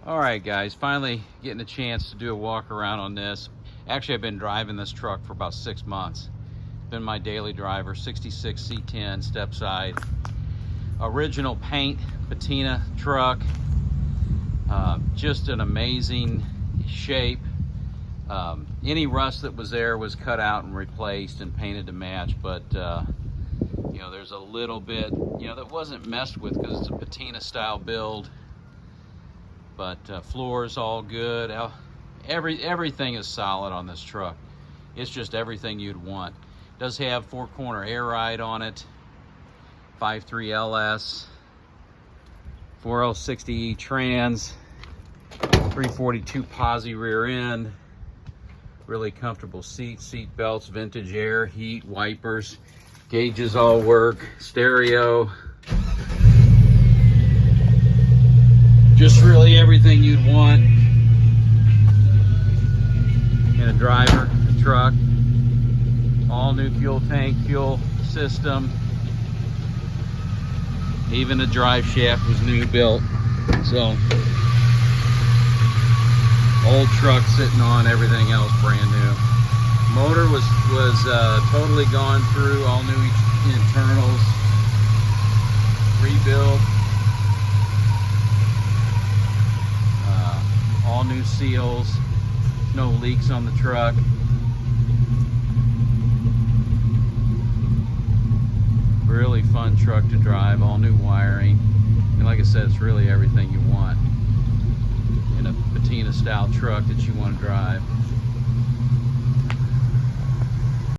All right, guys, finally getting a chance to do a walk around on this. Actually, I've been driving this truck for about 6 months. It's been my daily driver, 66 C10 step side. Original paint, patina truck. Just an amazing shape. Any rust that was there was cut out and replaced and painted to match, but you know, there's a little bit, you know, that wasn't messed with because it's a patina style build. But floor's all good. Everything is solid on this truck. It's just everything you'd want. It does have 4-corner air ride on it, 5.3 LS, 4L60E trans, 342 posi rear end, really comfortable seats, seat belts, vintage air, heat, wipers, gauges all work, stereo. Just really everything you'd want in a driver, a truck. All new fuel tank, fuel system. Even the drive shaft was new built. So, old truck sitting on, everything else brand new. Motor was totally gone through, all new internals, rebuilt. All new seals, no leaks on the truck. Really fun truck to drive, all new wiring. And like I said, it's really everything you want in a patina style truck that you want to drive.